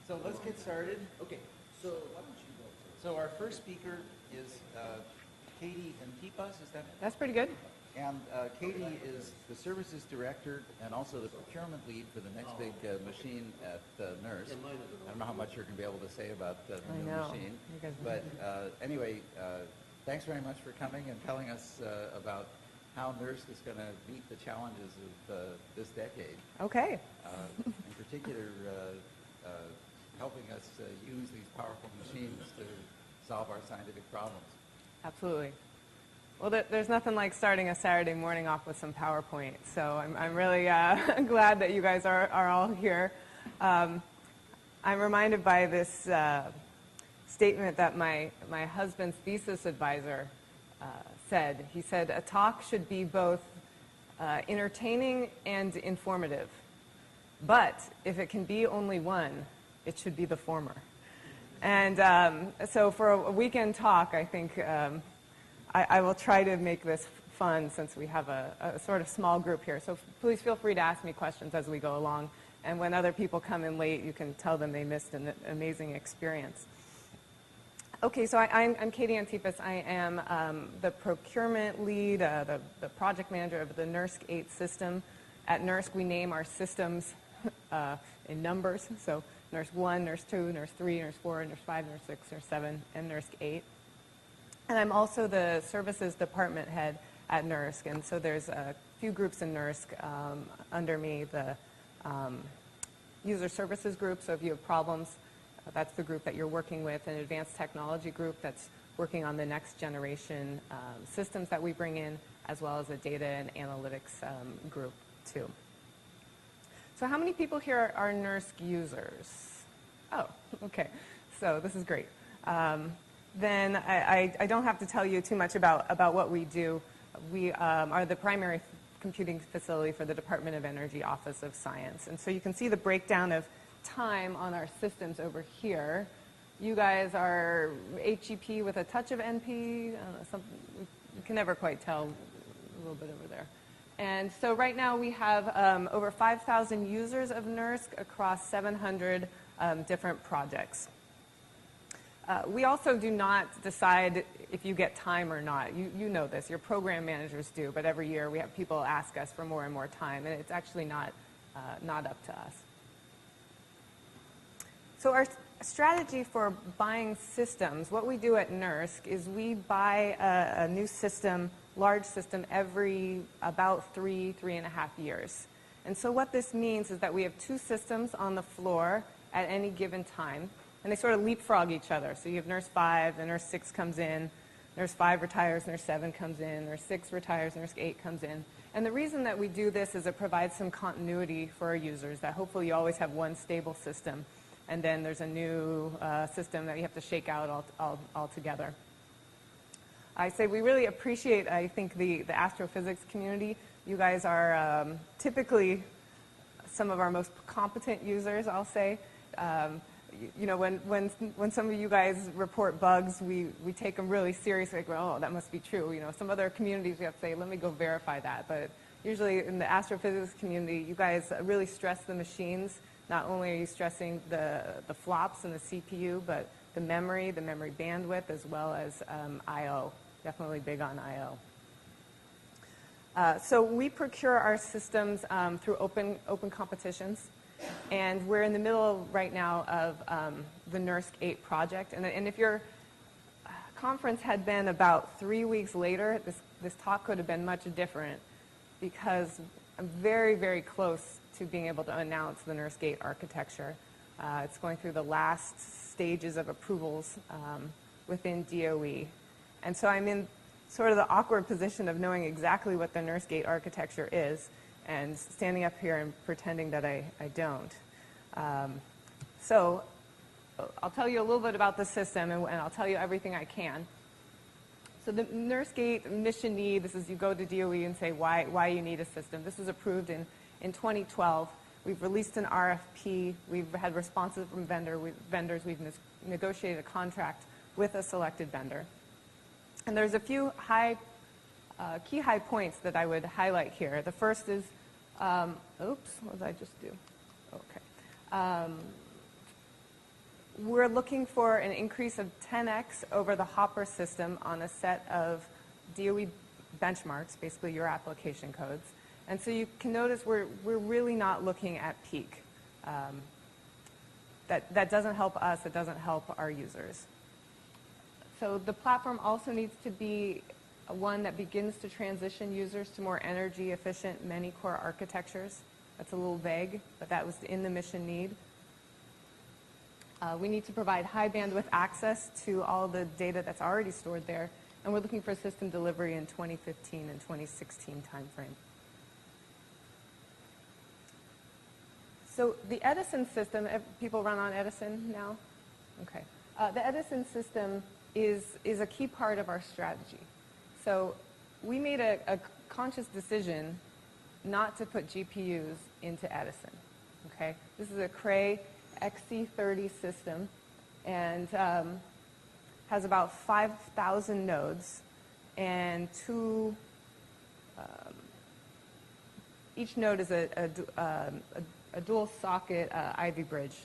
So let's get started. Okay, so why don't you go first? So our first speaker is Katie Antypas, is that? That's pretty good. And Katie is the services director and also the procurement lead for the next big machine at NERSC. I don't know how much you're going to be able to say about the new machine. But anyway, thanks very much for coming and telling us about how NERSC is going to meet the challenges of this decade. Okay. In particular, helping us use these powerful machines to solve our scientific problems. Absolutely. Well, there's nothing like starting a Saturday morning off with some PowerPoint. So I'm really glad that you guys are all here. I'm reminded by this statement that my husband's thesis advisor said. He said, a talk should be both entertaining and informative. But if it can be only one, it should be the former. And so for a weekend talk, I think I will try to make this fun since we have a sort of small group here. So please feel free to ask me questions as we go along. And when other people come in late, you can tell them they missed an amazing experience. Okay, so I'm Katie Antypas. I am the procurement lead, the project manager of the NERSC-8 system. At NERSC, we name our systems in numbers. So NERSC 1, NERSC 2, NERSC 3, NERSC 4, NERSC 5, NERSC 6, NERSC 7, and NERSC 8. And I'm also the services department head at NERSC. And so there's a few groups in NERSC under me, the user services group. So if you have problems, that's the group that you're working with. An advanced technology group that's working on the next generation systems that we bring in, as well as a data and analytics group too. So how many people here are NERSC users? Oh, okay. So this is great. Then I don't have to tell you too much about what we do. We are the primary computing facility for the Department of Energy Office of Science. And so you can see the breakdown of time on our systems over here. You guys are HEP with a touch of NP. You can never quite tell, a little bit over there. And so right now we have over 5,000 users of NERSC across 700 different projects. We also do not decide if you get time or not. You know this. Your program managers do. But every year we have people ask us for more and more time. And it's actually not up to us. So our strategy for buying systems, what we do at NERSC is we buy a new system, large system, every about 3.5 years. And so what this means is that we have two systems on the floor at any given time. And they sort of leapfrog each other. So you have NERSC 5, and NERSC 6 comes in, NERSC 5 retires, NERSC 7 comes in, NERSC 6 retires, NERSC 8 comes in. And the reason that we do this is it provides some continuity for our users, that hopefully you always have one stable system, and then there's a new system that you have to shake out altogether. I say we really appreciate, I think, the astrophysics community. You guys are typically some of our most competent users, I'll say. You know, when some of you guys report bugs, we take them really seriously. Like, oh, that must be true. You know, some other communities we have to say, let me go verify that. But usually in the astrophysics community, you guys really stress the machines. Not only are you stressing the flops and the CPU, but the memory bandwidth, as well as I/O. Definitely big on I/O. So we procure our systems through open competitions. And we're in the middle right now of the NERSC-8 project. And if your conference had been about 3 weeks later, this talk could have been much different, because I'm very, very close to being able to announce the NERSC-8 architecture. It's going through the last stages of approvals within DOE. And so I'm in sort of the awkward position of knowing exactly what the NERSC-8 architecture is, and standing up here and pretending that I don't. So I'll tell you a little bit about the system, and I'll tell you everything I can. So the NERSC-8 mission need, this is you go to DOE and say why you need a system. This was approved in 2012. We've released an RFP. We've had responses from vendors. We've negotiated a contract with a selected vendor. And there's a few key high points that I would highlight here. The first is, oops, what did I just do? Okay. we're looking for an increase of 10x over the Hopper system on a set of DOE benchmarks, basically your application codes. And so you can notice we're really not looking at peak. That doesn't help us. It doesn't help our users. So the platform also needs to be one that begins to transition users to more energy efficient Manycore architectures. That's a little vague, but that was in the mission need. We need to provide high bandwidth access to all the data that's already stored there, and we're looking for system delivery in 2015 and 2016 timeframe. So the Edison system, people run on Edison now? Okay. The Edison system is a key part of our strategy. So we made a conscious decision not to put GPUs into Edison. Okay? This is a Cray XC-30 system and has about 5,000 nodes and each node is a dual socket Ivy Bridge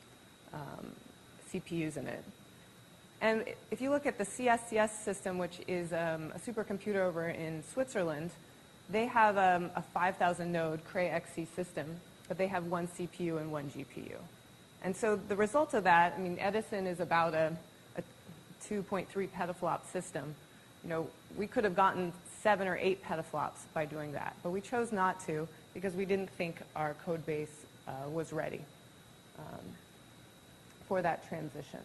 CPUs in it. And if you look at the CSCS system, which is a supercomputer over in Switzerland, they have a 5,000 node Cray XC system, but they have one CPU and one GPU. And so the result of that, I mean, Edison is about a 2.3 petaflop system. You know, we could have gotten 7 or 8 petaflops by doing that, but we chose not to because we didn't think our code base was ready for that transition.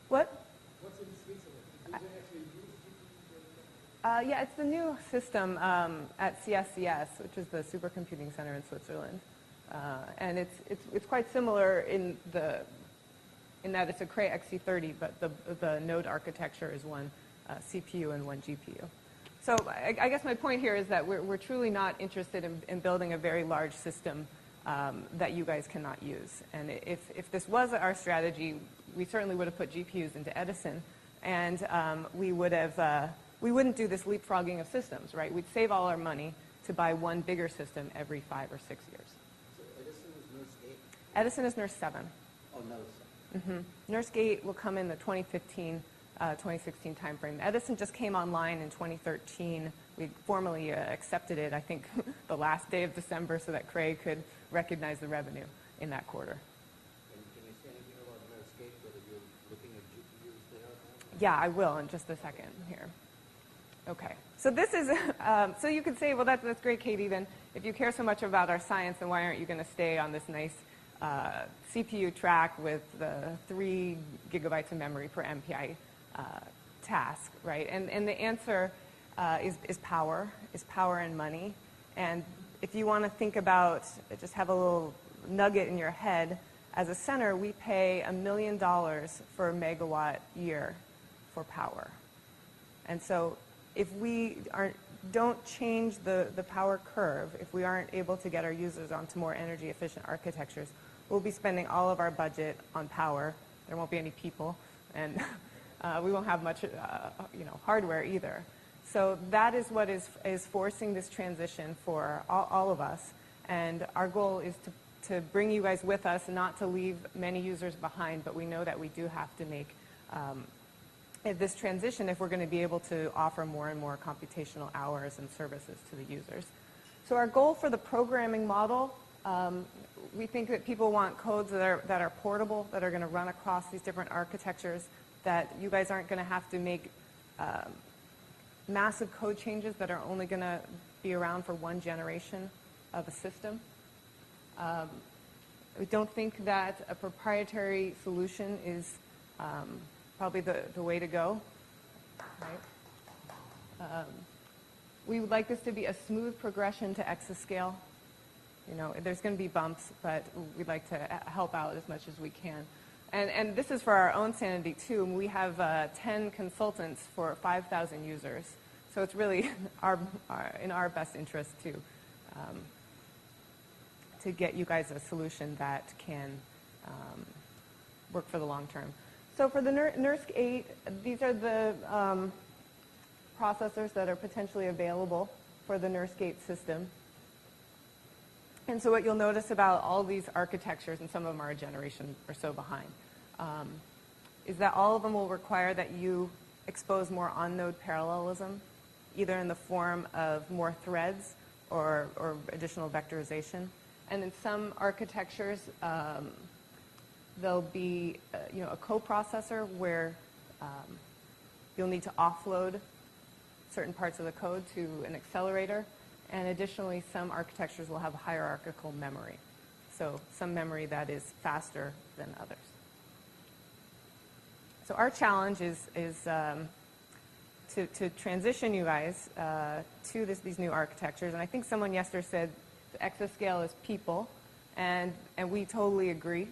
What? What's in Switzerland? Did they actually use GPU? Yeah, it's the new system at CSCS, which is the supercomputing center in Switzerland. And it's quite similar in that it's a Cray XC-30, but the node architecture is one CPU and one GPU. So I guess my point here is that we're truly not interested in building a very large system that you guys cannot use. And if this was our strategy, we certainly would have put GPUs into Edison, and we wouldn't do this leapfrogging of systems, right? We'd save all our money to buy one bigger system every 5 or 6 years. So Edison is NERSC-8? Edison is NERSC-7. Oh, NERSC-7. Mm-hmm. NERSC-8 will come in the 2015, 2016 timeframe. Edison just came online in 2013. We formally accepted it, I think, the last day of December so that Cray could recognize the revenue in that quarter. And can you say anything about NERSC-8, whether you're looking at GPUs there? Yeah, I will in just a second here. Okay. So this is, so you could say, well, that's great, Katie. Then if you care so much about our science, then why aren't you going to stay on this nice CPU track with the 3 gigabytes of memory per MPI task, right? And the answer is power and money. And if you want to think about, just have a little nugget in your head, as a center, we pay $1 million for a megawatt year for power. And so if we don't change the power curve, if we aren't able to get our users onto more energy efficient architectures, we'll be spending all of our budget on power. There won't be any people, and we won't have much hardware either. So that is what is forcing this transition for all of us. And our goal is to bring you guys with us, not to leave many users behind, but we know that we do have to make this transition if we're going to be able to offer more and more computational hours and services to the users. So our goal for the programming model, we think that people want codes that are portable, that are going to run across these different architectures, that you guys aren't going to have to make massive code changes that are only going to be around for one generation of a system. We don't think that a proprietary solution is probably the way to go, right? We would like this to be a smooth progression to exascale. You know, there's going to be bumps, but we'd like to help out as much as we can. And this is for our own sanity, too. We have 10 consultants for 5,000 users. So it's really in our best interest to get you guys a solution that can work for the long term. So for the NERSC-8, these are the processors that are potentially available for the NERSC-8 system. And so what you'll notice about all these architectures, and some of them are a generation or so behind, is that all of them will require that you expose more on-node parallelism, either in the form of more threads or additional vectorization. And in some architectures, there'll be a coprocessor where you'll need to offload certain parts of the code to an accelerator. And additionally, some architectures will have hierarchical memory. So some memory that is faster than others. So our challenge is to transition you guys to these new architectures. And I think someone yesterday said the exascale is people, and we totally agree.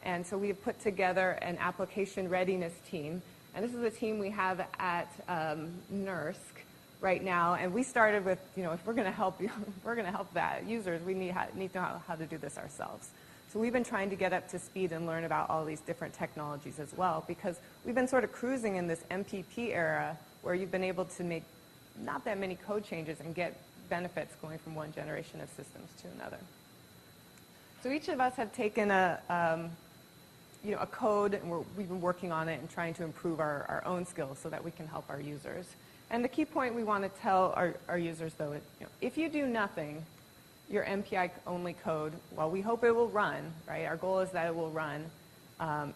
And so we have put together an application readiness team. And this is a team we have at NERSC right now. And we started with, if we're going to help you, if we're going to help that users, we need to know how to do this ourselves. So we've been trying to get up to speed and learn about all these different technologies as well, because we've been sort of cruising in this MPP era where you've been able to make not that many code changes and get benefits going from one generation of systems to another. So each of us have taken a code, and we've been working on it and trying to improve our own skills so that we can help our users. And the key point we want to tell our users, though, is if you do nothing, your MPI-only code, well, we hope it will run, right? Our goal is that it will run.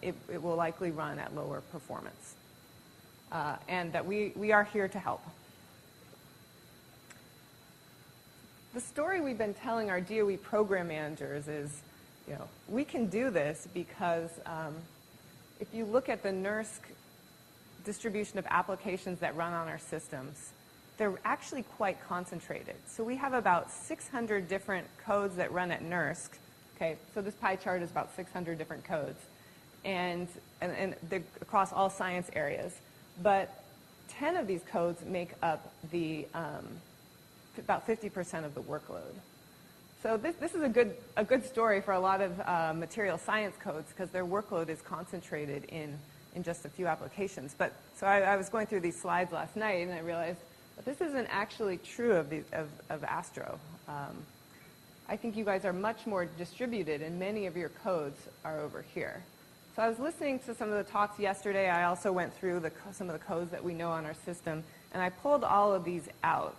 It will likely run at lower performance. And that we are here to help. The story we've been telling our DOE program managers is, we can do this because if you look at the NERSC distribution of applications that run on our systems, they're actually quite concentrated. So we have about 600 different codes that run at NERSC. Okay, so this pie chart is about 600 different codes, and they're across all science areas. But 10 of these codes make up about 50% of the workload. So this is a good story for a lot of material science codes because their workload is concentrated in just a few applications. But so I was going through these slides last night and I realized that this isn't actually true of Astro. I think you guys are much more distributed and many of your codes are over here. So I was listening to some of the talks yesterday. I also went through some of the codes that we know on our system, and I pulled all of these out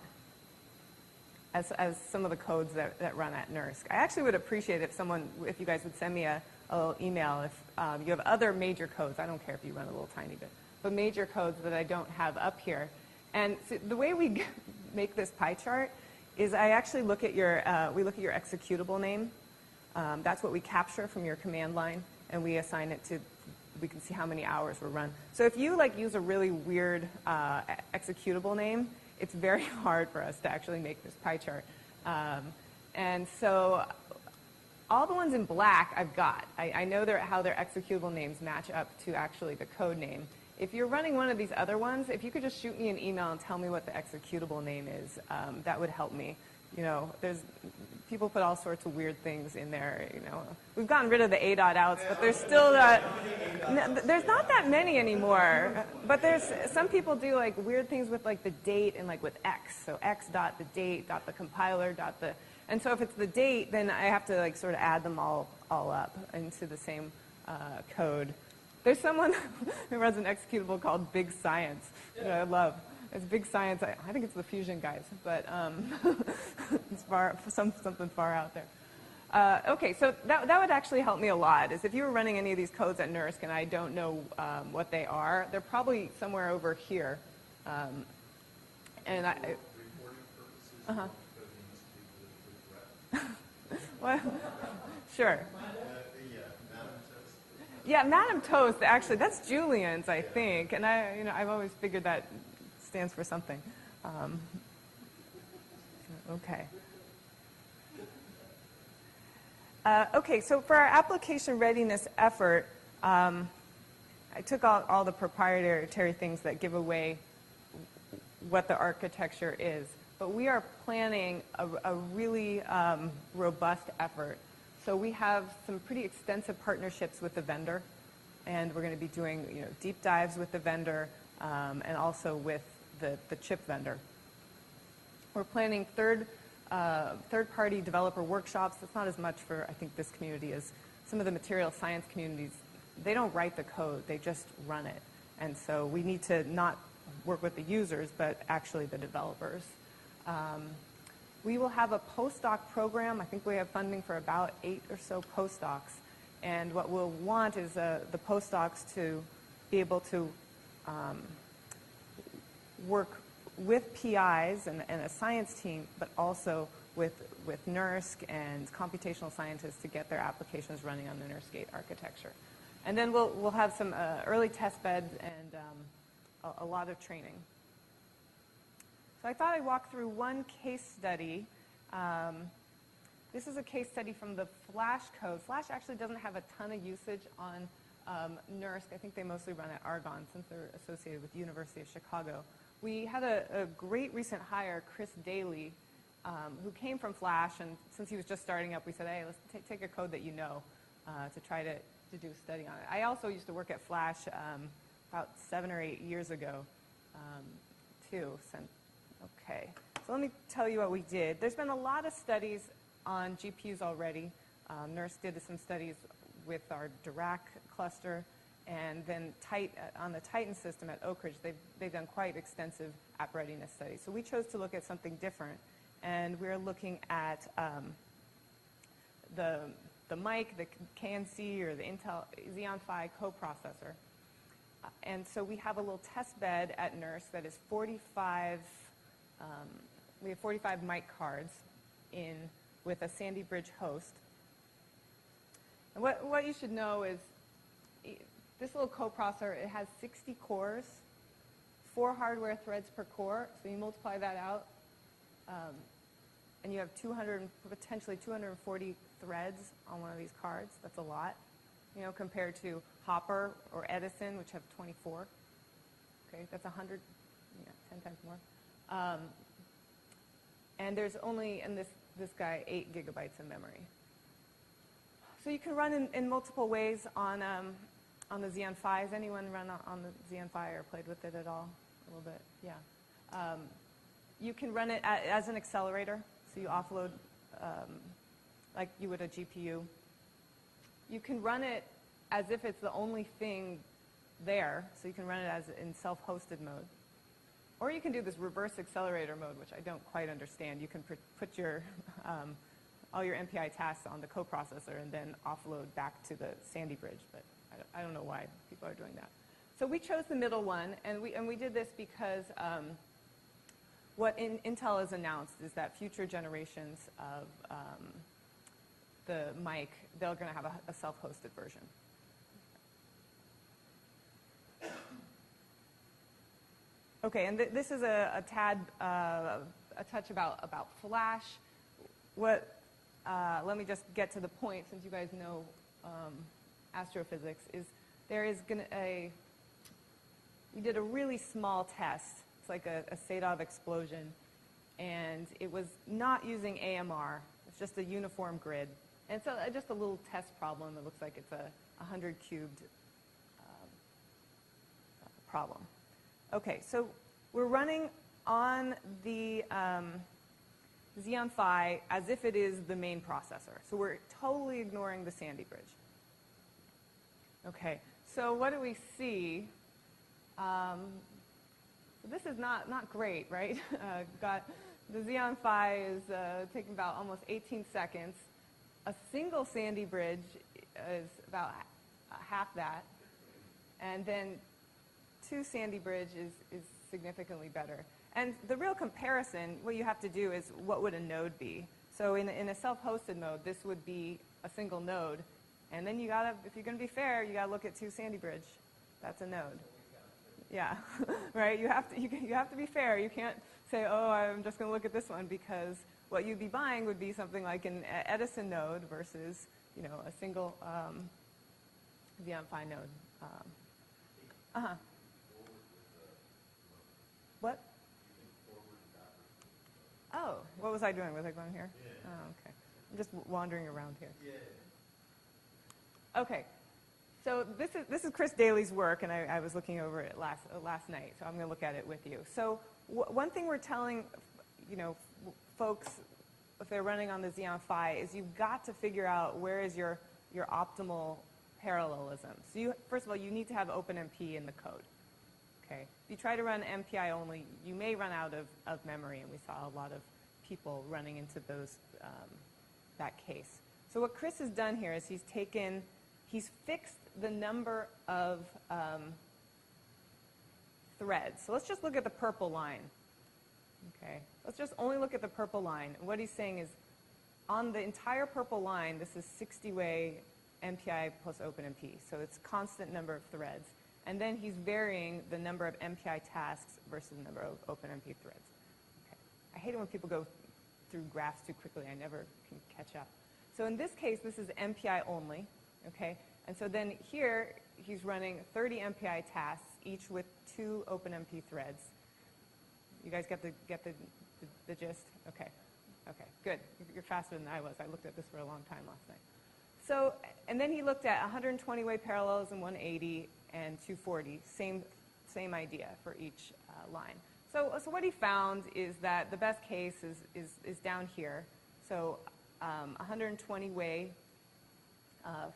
as some of the codes that run at NERSC. I actually would appreciate if you guys would send me a little email if you have other major codes. I don't care if you run a little tiny bit, but major codes that I don't have up here. And so the way we make this pie chart is I actually look at we look at your executable name. That's what we capture from your command line, and we assign it to, we can see how many hours were run. So if you use a really weird executable name, it's very hard for us to actually make this pie chart. And so all the ones in black I've got. I know how their executable names match up to actually the code name. If you're running one of these other ones, if you could just shoot me an email and tell me what the executable name is, that would help me. People put all sorts of weird things in there. We've gotten rid of the A.outs, but there's still there's not that many anymore. But some people do weird things with the date and with X. So X dot the date dot the compiler dot the, and so if it's the date, then I have to sort of add them all up into the same code. There's someone who runs an executable called Big Science, which I love. It's Big Science. I think it's the Fusion guys, but it's something far out there. Okay, so that would actually help me a lot, is if you were running any of these codes at NERSC and I don't know what they are, they're probably somewhere over here. And well, sure. Yeah, Madam Toast, actually, that's Julian's, I think. And I've always figured that stands for something. Okay. Okay, so for our application readiness effort, I took all the proprietary things that give away what the architecture is. But we are planning a really robust effort. So we have some pretty extensive partnerships with the vendor, and we're going to be doing deep dives with the vendor and also with the chip vendor. We're planning third third-party developer workshops. It's not as much for, I think, this community as some of the material science communities. They don't write the code, they just run it. And so we need to not work with the users, but actually the developers. We will have a postdoc program. I think we have funding for about 8 or so postdocs. And what we'll want is the postdocs to be able to work with PIs and a science team, but also with NERSC and computational scientists to get their applications running on the NERSC-8 architecture. And then we'll have some early test beds and a lot of training. So I thought I'd walk through one case study. This is a case study from the Flash code. Flash actually doesn't have a ton of usage on NERSC. I think they mostly run at Argonne since they're associated with the University of Chicago. We had a great recent hire, Chris Daly, who came from Flash, and since he was just starting up, we said, hey, let's take a code that you know to try to do a study on it. I also used to work at Flash about 7 or 8 years ago, too. Okay, so let me tell you what we did. There's been a lot of studies on GPUs already. NERSC did some studies with our Dirac cluster, and then on the Titan system at Oak Ridge, they've done quite extensive app readiness studies. So we chose to look at something different, and we're looking at the mic, the KNC, or the Intel Xeon Phi coprocessor. And so we have a little test bed at NERSC that is 45, we have 45 mic cards with a Sandy Bridge host. And what you should know is this little coprocessor, it has 60 cores, 4 hardware threads per core. So you multiply that out, and you have potentially 240 threads on one of these cards. That's a lot, compared to Hopper or Edison, which have 24. Okay, that's 100, 10 times more. And there's only, in this guy, 8 gigabytes of memory. So you can run in multiple ways on the Xeon Phi. Has anyone run on the Xeon Phi or played with it at all? A little bit, yeah. You can run it as an accelerator, so you offload like you would a GPU. You can run it as if it's the only thing there, so you can run it in self-hosted mode. Or you can do this reverse accelerator mode, which I don't quite understand. You can put your all your MPI tasks on the coprocessor and then offload back to the Sandy Bridge, but I don't know why people are doing that. So we chose the middle one, and we did this because what Intel has announced is that future generations of the mic, they're going to have a self-hosted version. Okay, and this is a touch about Flash. Let me just get to the point, since you guys know astrophysics, is there is we did a really small test. It's like a Sadov explosion, and it was not using AMR. It's just a uniform grid. And so just a little test problem that looks like it's a 100 cubed problem. Okay, so we're running on the Xeon Phi as if it is the main processor. So we're totally ignoring the Sandy Bridge. Okay, so what do we see? This is not great, right? The Xeon Phi is taking about almost 18 seconds. A single Sandy Bridge is about half that. And then 2 Sandy Bridge is significantly better. And the real comparison, what you have to do is what would a node be? So in a self-hosted mode, this would be a single node. And then if you're going to be fair, you got to look at 2 Sandy Bridge. That's a node. Yeah, right? You have to be fair. You can't say, oh, I'm just going to look at this one, because what you'd be buying would be something like an Edison node versus, a single Xeon Phi node. What? Oh, what was I doing? Was I going here? Yeah. Oh, okay. I'm just wandering around here. Yeah. Okay. So this is Chris Daly's work, and I was looking over it last night, so I'm going to look at it with you. So one thing we're telling, folks if they're running on the Xeon Phi is you've got to figure out where is your optimal parallelism. So first of all, you need to have OpenMP in the code. Okay? If you try to run MPI only, you may run out of memory, and we saw a lot of people running into that case. So what Chris has done here is he's fixed the number of threads. So let's just look at the purple line. Okay, let's just only look at the purple line. And what he's saying is, on the entire purple line, this is 60-way MPI plus OpenMP. So it's constant number of threads. And then he's varying the number of MPI tasks versus the number of OpenMP threads. Okay. I hate it when people go through graphs too quickly. I never can catch up. So in this case, this is MPI only. Okay? And so then here, he's running 30 MPI tasks, each with 2 OpenMP threads. You guys get the gist? Okay. Okay, good. You're faster than I was. I looked at this for a long time last night. So, and then he looked at 120-way parallelism, 180, and 240. Same idea for each line. So what he found is that the best case is down here. So 120-way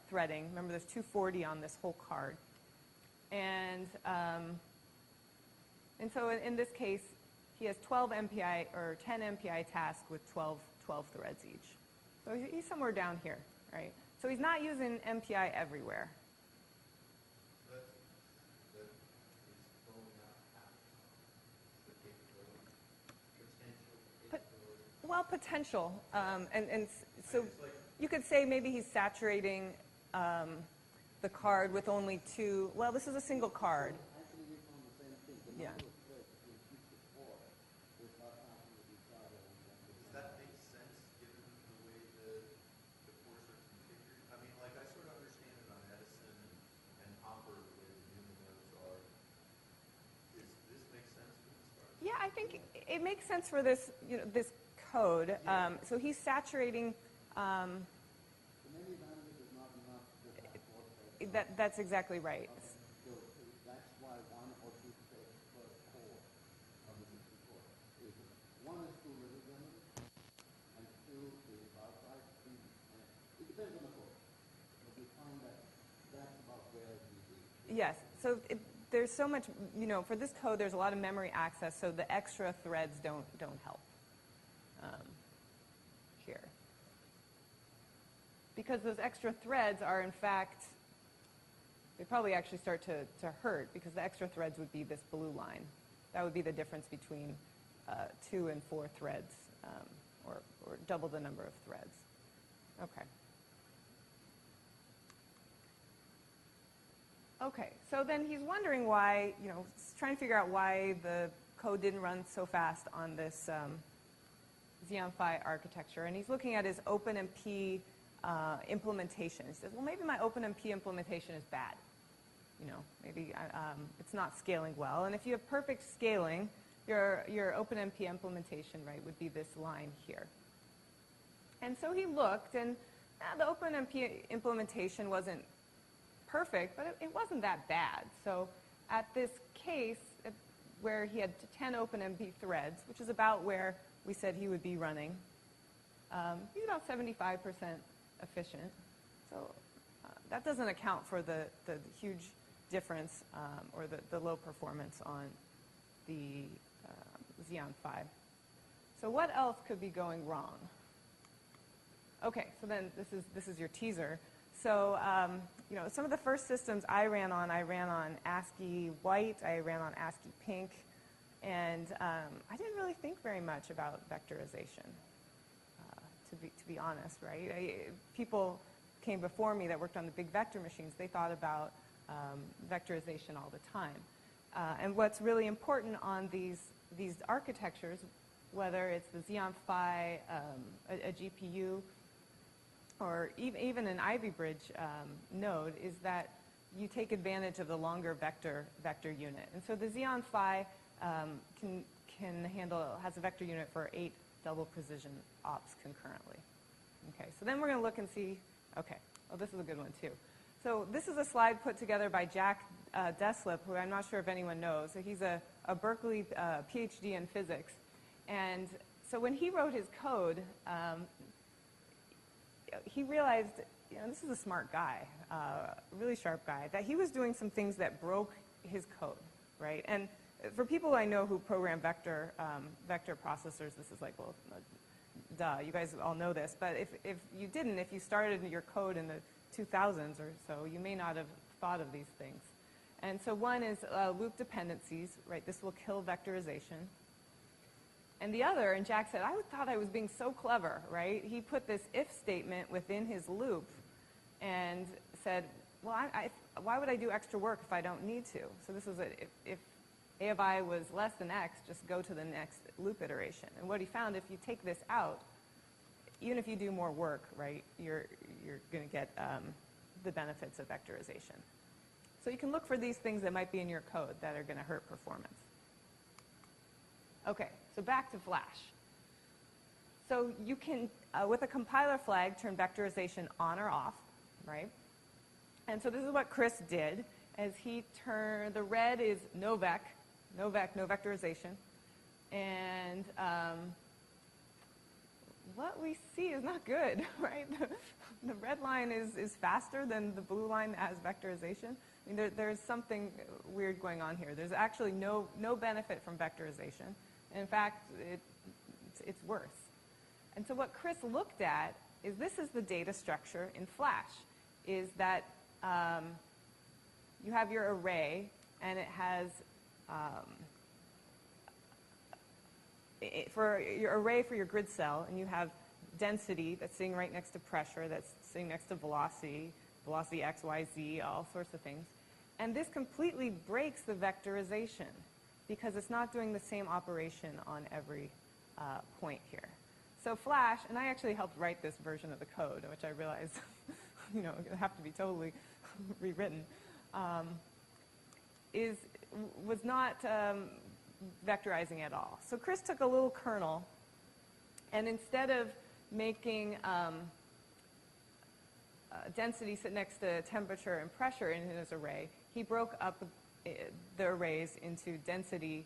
threading. Remember, there's 240 on this whole card. And so in this case, he has 12 MPI or 10 MPI tasks with 12 threads each. So he's somewhere down here, right? So he's not using MPI everywhere. Well, potential. And so you could say maybe he's saturating the card with only 2. Well, this is a single card. Yeah. Does that make sense given the way the cores are configured? I mean, like, I sort of understand it on Edison and Hopper, the way the human nodes are. Does this make sense for this part? Yeah, I think it makes sense for this, this code. Yeah. So he's saturating. That's exactly right. So that's why 1 or 2 steps per core of the 64. One is too little generally, and 2 is about right. It depends on the core. But we find that that's about where we be. Yes. So there's so much, for this code, there's a lot of memory access, so the extra threads don't help here. Because those extra threads are, in fact, they probably actually start to hurt, because the extra threads would be this blue line. That would be the difference between 2 and 4 threads, or double the number of threads. Okay. Okay, so then he's wondering why, trying to figure out why the code didn't run so fast on this Xeon Phi architecture. And he's looking at his OpenMP implementation. He says, well, maybe my OpenMP implementation is bad. Maybe it's not scaling well. And if you have perfect scaling, your OpenMP implementation, right, would be this line here. And so he looked, and the OpenMP implementation wasn't perfect, but it wasn't that bad. So at this case, where he had 10 OpenMP threads, which is about where we said he would be running, he's about 75% efficient. So that doesn't account for the huge difference or the low performance on the Xeon Phi. So what else could be going wrong? Okay, so then this is your teaser. So some of the first systems I ran on ASCII white, I ran on ASCII pink, and I didn't really think very much about vectorization, to be honest, right? People came before me that worked on the big vector machines. They thought about vectorization all the time. And what's really important on these architectures, whether it's the Xeon Phi, a GPU, or even an Ivy Bridge node, is that you take advantage of the longer vector unit. And so the Xeon Phi has a vector unit for 8 double precision ops concurrently. Okay, so then we're going to look and see, okay, oh, this is a good one too. So this is a slide put together by Jack Deslip, who I'm not sure if anyone knows. So he's a Berkeley PhD in physics. And so when he wrote his code, he realized, this is a smart guy, really sharp guy, that he was doing some things that broke his code, right? And for people I know who program vector processors, this is like, well, duh, you guys all know this. But if you didn't, if you started your code in the 2000s or so, you may not have thought of these things. And so one is loop dependencies, right? This will kill vectorization. And the other, and Jack said, I thought I was being so clever, right? He put this if statement within his loop and said, well, why would I do extra work if I don't need to? So this was if a of I was less than x, just go to the next loop iteration. And what he found, if you take this out, even if you do more work, right, you're going to get the benefits of vectorization. So you can look for these things that might be in your code that are going to hurt performance. Okay, so back to Flash. So you can, with a compiler flag, turn vectorization on or off, right? And so this is what Chris did, as he turned, the red is no vectorization. And what we see is not good, right? The red line is faster than the blue line that has vectorization. I mean, there's something weird going on here. There's actually no benefit from vectorization. In fact, it's worse. And so what Chris looked at is this is the data structure in Flash, is that you have your array, and it has, for your array for your grid cell, and you have density that's sitting right next to pressure, that's sitting next to velocity, velocity x, y, z, all sorts of things. And this completely breaks the vectorization because it's not doing the same operation on every point here. So Flash, and I actually helped write this version of the code, which I realized, it would have to be totally rewritten, was not vectorizing at all. So Chris took a little kernel, and instead of making density sit next to temperature and pressure in his array, he broke up the arrays into density,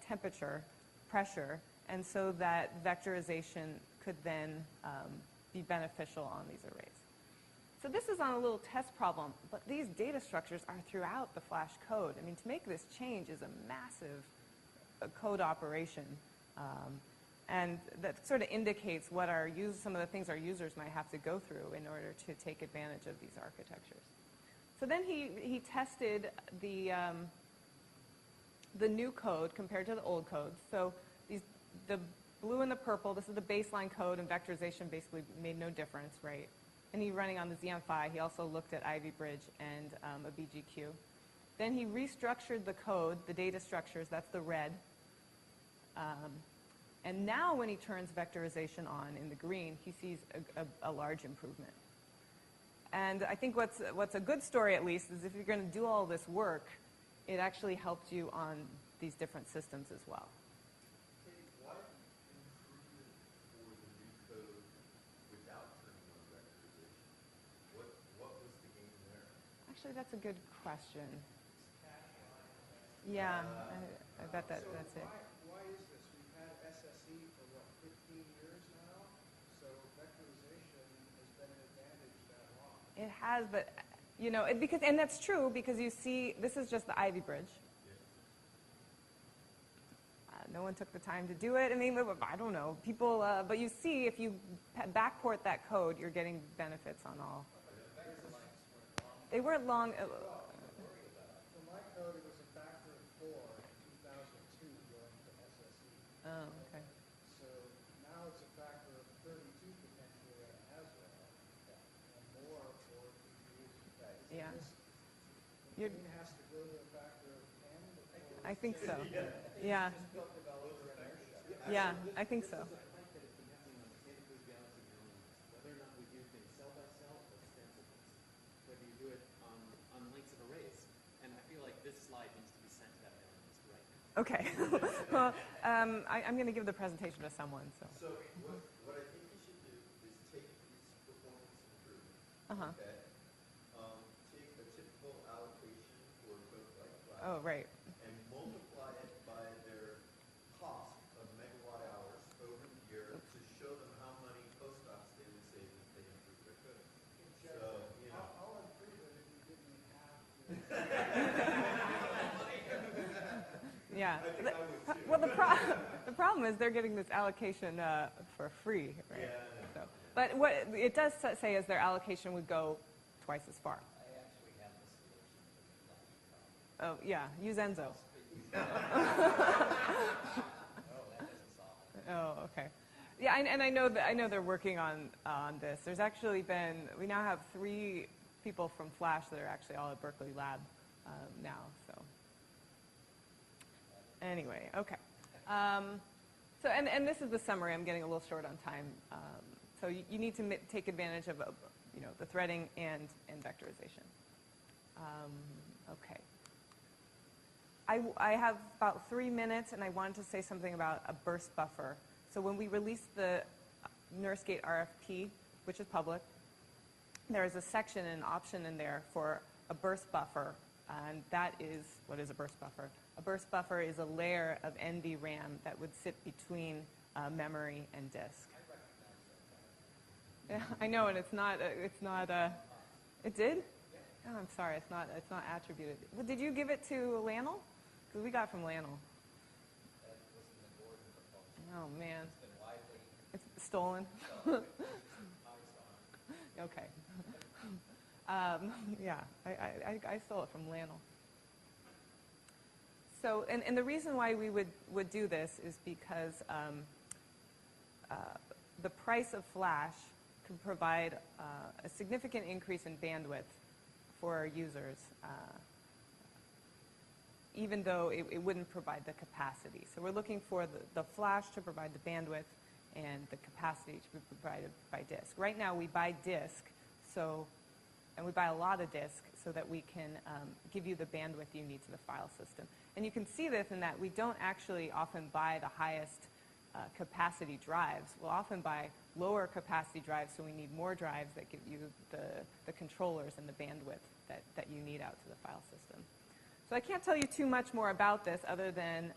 temperature, pressure, and so that vectorization could then be beneficial on these arrays. So this is on a little test problem, but these data structures are throughout the Flash code. I mean, to make this change is a massive code operation. And that sort of indicates what some of the things our users might have to go through in order to take advantage of these architectures. So then he tested the new code compared to the old code. So the blue and the purple, this is the baseline code, and vectorization basically made no difference, right? And he's running on the Xeon Phi. He also looked at Ivy Bridge and a BGQ. Then he restructured the code, the data structures, that's the red. And now when he turns vectorization on in the green, he sees a large improvement. And I think what's a good story, at least, is if you're going to do all this work, it actually helped you on these different systems as well. What improvement for the new code without turning on vectorization? What was the gain there? Actually, that's a good question. Yeah, I bet that's it. Why is this? We've had SSE for, 15 years now? So vectorization has been an advantage that long. It has, but, and that's true because you see, this is just the Ivy Bridge. No one took the time to do it. I mean, I don't know. People, but you see, if you backport that code, you're getting benefits on all. They weren't long. For my code, it was a factor of 4 in 2002 going to SSE. Oh, okay. So now it's a factor of 32 potentially at Haswell, and more for GPUs. Yeah. The thing has to go to a factor of 10 before I think so. Yeah. Yeah, I think so. Whether or not we do things cell by cell or extensively, whether you do it on lengths of arrays. And I feel like this slide needs to be sent to that analyst right now. Okay. Well, I'm going to give the presentation to someone. So what I think you should do is take these performance improvements, Uh-huh. okay? Take a typical allocation for code like Flash. Oh, right. And multiply it by their cost of megawatt hours over Yeah. I think I would too. Well, the problem is they're getting this allocation for free, right? Yeah. So, but what it does say is their allocation would go twice as far. I actually have the solution to the flash problem. Oh, yeah, use Enzo. Oh, that doesn't solve it. Oh, okay. Yeah, and I know they're working on this. There's actually been, we now have 3 people from Flash that are actually all at Berkeley Lab now. So anyway, okay. So and this is the summary. I'm getting a little short on time. So you need to take advantage of the threading and vectorization. Okay. I have about 3 minutes, and I wanted to say something about a burst buffer. So when we released the NERSC-8 RFP, which is public, there is a section, an option in there for a burst buffer, and that is, what is a burst buffer? A burst buffer is a layer of NVRAM that would sit between memory and disk. Yeah, I know, and it's not, it did? Oh, I'm sorry, it's not attributed. Well, did you give it to Lannel? Because we got from Lannel. That was in the board proposal. Oh, man. It's been widely It's stolen? Okay. Yeah, I stole it from Lannel. So, and the reason why we would do this is because the price of flash can provide a significant increase in bandwidth for our users, even though it wouldn't provide the capacity. So we're looking for the flash to provide the bandwidth and the capacity to be provided by disk. Right now we buy disk, and we buy a lot of disk so that we can give you the bandwidth you need to the file system. And you can see this in that we don't actually often buy the highest capacity drives. We'll often buy lower capacity drives, so we need more drives that give you the controllers and the bandwidth that you need out to the file system. So I can't tell you too much more about this other than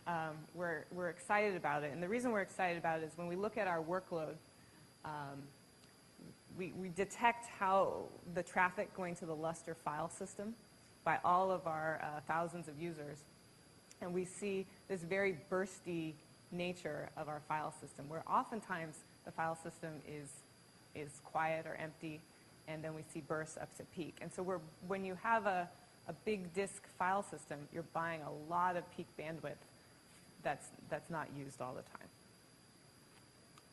we're excited about it. And the reason we're excited about it is when we look at our workload, we detect how the traffic going to the Lustre file system by all of our thousands of users. And we see this very bursty nature of our file system, where oftentimes the file system is quiet or empty, and then we see bursts up to peak. And so when you have a big disk file system, you're buying a lot of peak bandwidth that's not used all the time.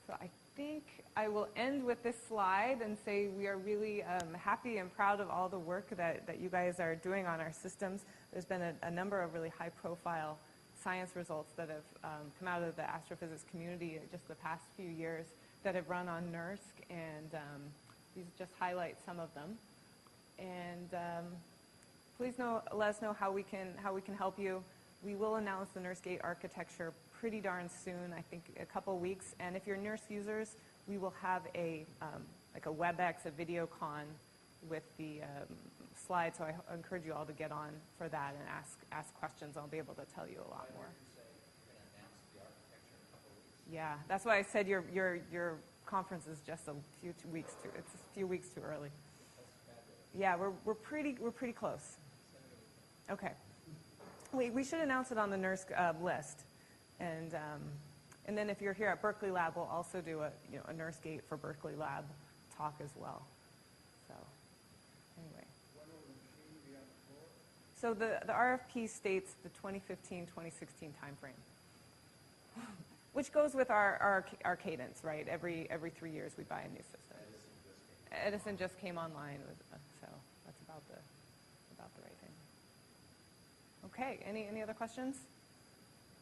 So I think I will end with this slide and say we are really happy and proud of all the work that you guys are doing on our systems. There's been a number of really high-profile science results that have come out of the astrophysics community just the past few years that have run on NERSC, and these just highlight some of them. And please let us know how we can help you. We will announce the NERSC-8 architecture pretty darn soon, I think a couple weeks. And if you're NERSC users, we will have like a WebEx, a video con with the slides. So I encourage you all to get on for that and ask questions. I'll be able to tell you a lot more. Yeah, that's why I said your conference is just a few weeks too early. Yeah, we're pretty close. Okay. We should announce it on the NERSC list, and then if you're here at Berkeley Lab, we'll also do a NERSC-8 for Berkeley Lab talk as well. So anyway. When will the machine be on the floor? So the RFP states the 2015-2016 timeframe, which goes with our cadence, right? Every 3 years we buy a new system. Edison just came online, so that's about the right thing. Okay, any other questions?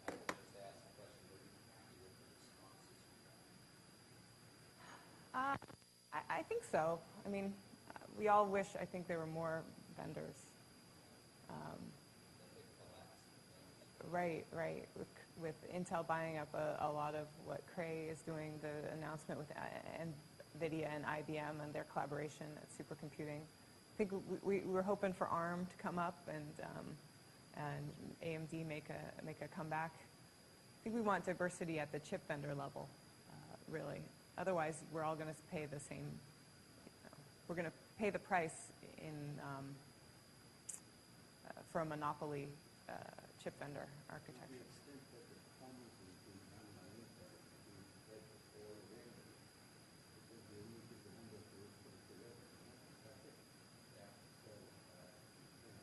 I would just ask the question, were you happy with the responses you got? I think so. I mean, we all wish, I think, there were more vendors. Right. With Intel buying up a lot of what Cray is doing, the announcement with NVIDIA and IBM and their collaboration at supercomputing. I think we were hoping for ARM to come up and AMD make a comeback. I think we want diversity at the chip vendor level, really. Otherwise, we're all going to pay the same. We're going to pay the price for a monopoly chip vendor To the architectures. extent that the performance is being done by Intel, being spread before the database, because they only give the number of those for the delivery. That's it. Yeah. So, you know,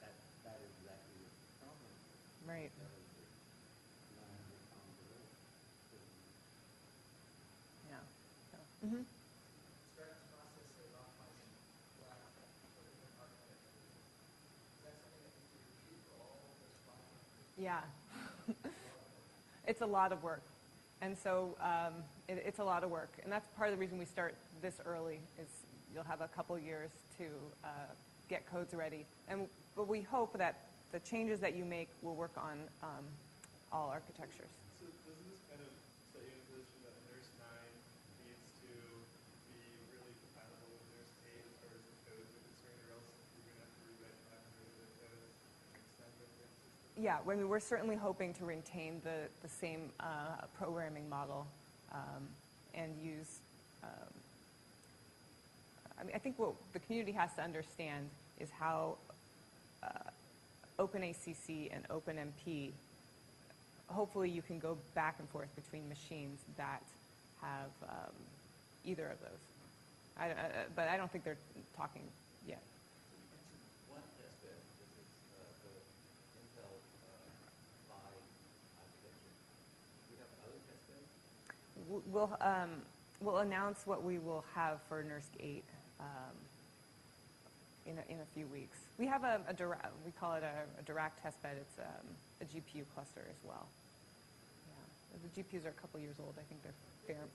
that is exactly what the problem is. Right. That is the 900-pound gorilla. Yeah. So, mhm. Startups process of optimizing flash for different architectures. Is that something that needs to be repeated for all of those 500? Yeah. It's a lot of work. And so it's a lot of work. And that's part of the reason we start this early is you'll have a couple years to get codes ready. But we hope that the changes that you make will work on all architectures. So doesn't this kind of set you in a position that NERSC-9 needs to be really compatible with NERSC-8 as far as the codes are concerned, or else you're going to have to rewrite 500 of the codes and extend the system? Yeah, I mean, we're certainly hoping to retain the same programming model and use, I think what the community has to understand is how OpenACC and OpenMP, hopefully you can go back and forth between machines that have either of those. But I don't think they're talking yet. One testbed is the Intel 5 architecture. Do you have other testbeds? We'll announce what we will have for NERSC-8 in a few weeks. We have we call it a Dirac testbed. It's a GPU cluster as well. Yeah, the GPUs are a couple years old. I think they're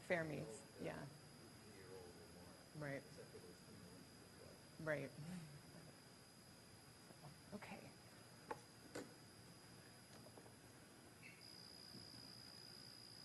Fermis. Yeah. Year old or more. Right. Except for those 2 million as well. Right.